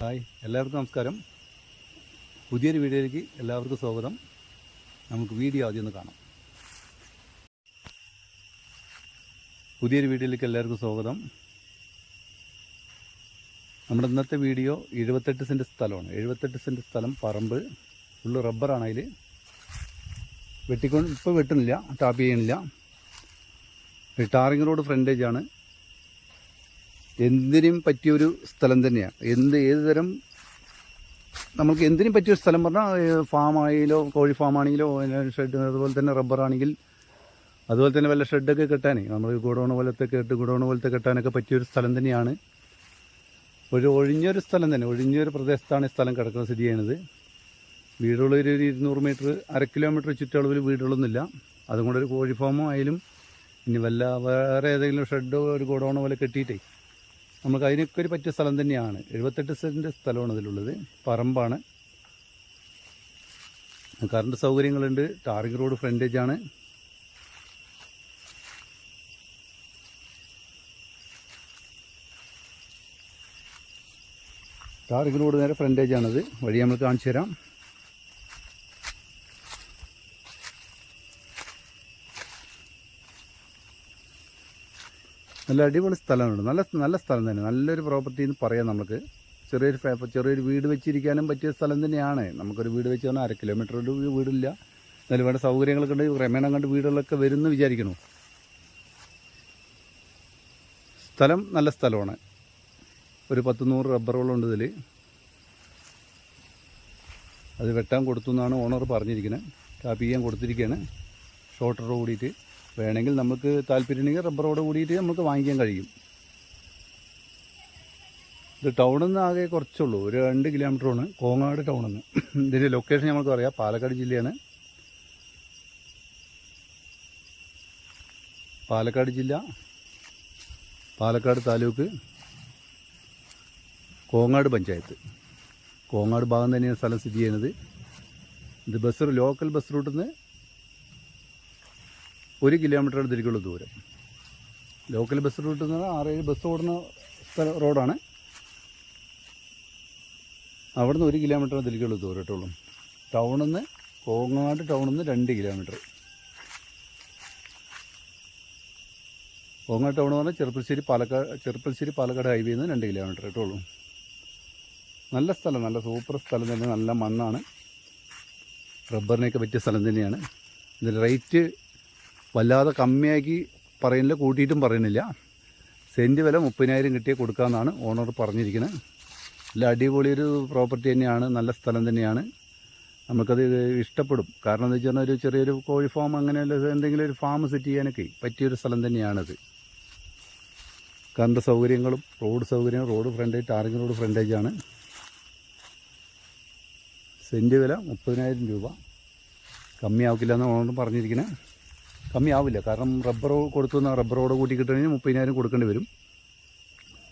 Hi, എല്ലാവർക്കും നമസ്കാരം. പുതിയൊരു വീഡിയോയിലേക്ക് എല്ലാവർക്കും സ്വാഗതം. നമുക്ക് വീഡിയോ ആദ്യം ഒന്ന് കാണാം. പുതിയൊരു വീഡിയോയിലേക്ക് എല്ലാവർക്കും സ്വാഗതം. നമ്മുടെ ഇന്നത്തെ വീഡിയോ 78 സെൻറ്റ് സ്ഥലമാണ്. 78 സെൻറ്റ് സ്ഥലം, പറമ്പ്, ഫുള്ള് റബ്ബറാണ്. അതിൽ ഇപ്പോൾ വെട്ടുന്നില്ല, ടാപ്പ് ചെയ്യണില്ല. ടാറിങ് റോഡ് ഫ്രണ്ടേജാണ്. എന്തിനും പറ്റിയൊരു സ്ഥലം തന്നെയാണ്. ഏത് തരം നമുക്ക് എന്തിനും പറ്റിയൊരു സ്ഥലം പറഞ്ഞാൽ ഫാമായാലോ, കോഴി ഫാമാണെങ്കിലോ, ഷെഡ്, അതുപോലെ തന്നെ റബ്ബറാണെങ്കിൽ, അതുപോലെ തന്നെ വല്ല ഷെഡൊക്കെ കെട്ടാനേ, നമ്മൾ ഗുഡൗൺ പോലത്തെ കെട്ടാനൊക്കെ പറ്റിയൊരു സ്ഥലം തന്നെയാണ്. ഒഴിഞ്ഞൊരു സ്ഥലം തന്നെ, ഒഴിഞ്ഞൊരു പ്രദേശത്താണ് ഈ സ്ഥലം കിടക്കുന്നത്, സ്ഥിതി ചെയ്യുന്നത്. വീടുകളൊരു 200 മീറ്റർ, 1/2 കിലോമീറ്റർ ചുറ്റളവിൽ വീടുകളൊന്നുമില്ല. അതുകൊണ്ട് ഒരു കോഴി ഫാമോ ആയാലും ഇനി വേറെ ഏതെങ്കിലും ഷെഡോ ഒരു ഗുഡൗൺ പോലെ കെട്ടിയിട്ടേ നമുക്ക് അതിനൊക്കെ ഒരു പറ്റിയ സ്ഥലം തന്നെയാണ്. 78 സെൻറ്റ് സ്ഥലമാണ് അതിലുള്ളത്. പറമ്പാണ്, കറണ്ട് സൗകര്യങ്ങളുണ്ട്, ടാറിങ് റോഡ് ഫ്രണ്ടേജാണ്. ടാറിങ് റോഡ് നേരെ ഫ്രണ്ടേജാണത്. വഴി നമ്മൾ കാണിച്ചു തരാം. നല്ല അടിപൊളി സ്ഥലമാണ്. നല്ല സ്ഥലം തന്നെ, നല്ലൊരു പ്രോപ്പർട്ടി എന്ന് പറയാം. നമുക്ക് ചെറിയൊരു വീട് വെച്ചിരിക്കാനും പറ്റിയ സ്ഥലം തന്നെയാണ്. നമുക്കൊരു വീട് വെച്ച് പറഞ്ഞാൽ 1/2 കിലോമീറ്റർ ഒരു വീടില്ല. എന്നാലും വേണ്ട സൗകര്യങ്ങളൊക്കെ ഉണ്ട്. ക്രമേണ കണ്ട് വീടുകളൊക്കെ വരുമെന്ന് വിചാരിക്കുന്നു. സ്ഥലം നല്ല സ്ഥലമാണ്. ഒരു 10-100 റബ്ബറുകളുണ്ട് ഇതിൽ. അത് വെട്ടാൻ കൊടുത്തു എന്നാണ് ഓണർ പറഞ്ഞിരിക്കുന്നത്. ടാപ്പ് ചെയ്യാൻ കൊടുത്തിരിക്കുകയാണ് ഷോർട്ടർ കൂടിയിട്ട്. വേണമെങ്കിൽ നമുക്ക് താല്പര്യമുണ്ടെങ്കിൽ റബ്ബറോട് കൂടിയിട്ട് നമുക്ക് വാങ്ങിക്കാൻ കഴിയും. ഇത് ടൗണിൽ നിന്ന് ആകെ കുറച്ചുള്ളൂ, ഒരു 2 കിലോമീറ്ററാണ് കോങ്ങാട് ടൗണിൽ നിന്ന്. ഇതിൻ്റെ ലൊക്കേഷൻ നമുക്ക് പറയാം. പാലക്കാട് ജില്ലയാണ്. പാലക്കാട് ജില്ല, പാലക്കാട് താലൂക്ക്, കോങ്ങാട് പഞ്ചായത്ത്, കോങ്ങാട് ഭാഗം തന്നെയാണ് സ്ഥലം സ്ഥിതി ചെയ്യുന്നത്. ഇത് ലോക്കൽ ബസ് റൂട്ടിൽ നിന്ന് 1 കിലോമീറ്റർ അടുത്തേക്കുള്ള ദൂരം. ലോക്കൽ ബസ് റൂട്ട് എന്ന് പറഞ്ഞാൽ 6-7 ബസ് ഓടുന്ന റോഡാണ്. അവിടെ നിന്ന് 1 കിലോമീറ്റർ അടുത്തേക്കുള്ള ദൂരത്തുള്ളൂ. കോങ്ങാട് ടൗണിൽ നിന്ന് 2 കിലോമീറ്റർ. കോങ്ങാട് ടൗൺ എന്ന് പറഞ്ഞാൽ ചെറുപ്പശ്ശേരി പാലക്കാട് ഹൈവേയിൽ നിന്ന് 2 കിലോമീറ്റർ ആയിട്ടുള്ളൂ. നല്ല സ്ഥലം, നല്ല സൂപ്പർ സ്ഥലം തന്നെ. നല്ല മണ്ണാണ്, റബ്ബറിനെയൊക്കെ പറ്റിയ സ്ഥലം തന്നെയാണ്. ഇതിൻ്റെ റേറ്റ് വല്ലാതെ കമ്മിയാക്കി പറയുന്നില്ല, കൂട്ടിയിട്ടും പറയുന്നില്ല. സെൻറ്റ് വില 30,000 കിട്ടിയാൽ കൊടുക്കാമെന്നാണ് ഓണർ പറഞ്ഞിരിക്കുന്നത്. നല്ല അടിപൊളി ഒരു പ്രോപ്പർട്ടി തന്നെയാണ്, നല്ല സ്ഥലം തന്നെയാണ്. നമുക്കത് ഇഷ്ടപ്പെടും. കാരണം എന്താ വെച്ചാൽ ഒരു ചെറിയൊരു കോഴി ഫാം, അങ്ങനെയുള്ള എന്തെങ്കിലും ഒരു ഫാം സെറ്റ് ചെയ്യാനൊക്കെ പറ്റിയൊരു സ്ഥലം തന്നെയാണത്. കറണ്ട് സൗകര്യങ്ങളും റോഡ് ഫ്രണ്ടേജ്, ടാറിങ് റോഡ് ഫ്രണ്ടേജാണ്. സെൻറ്റ് വില 30,000 രൂപ. കമ്മിയാവില്ല എന്ന് ഓണർ പറഞ്ഞിരിക്കുന്നത്. കമ്മിയാവില്ല, കാരണം റബ്ബറോട് കൂട്ടി കിട്ടണമെങ്കിൽ 30,000 കൊടുക്കേണ്ടി വരും.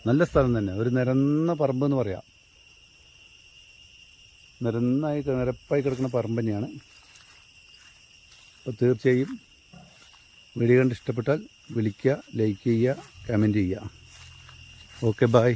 നല്ല സ്ഥലം തന്നെ, ഒരു നിരന്ന പറമ്പ് എന്ന് പറയാം. നിരപ്പായി കിടക്കുന്ന പറമ്പ് തന്നെയാണ്. അപ്പോൾ തീർച്ചയായും വീഡിയോ കണ്ട് ഇഷ്ടപ്പെട്ടാൽ വിളിക്കുക, ലൈക്ക് ചെയ്യുക, കമൻറ്റ് ചെയ്യുക. Okay, by.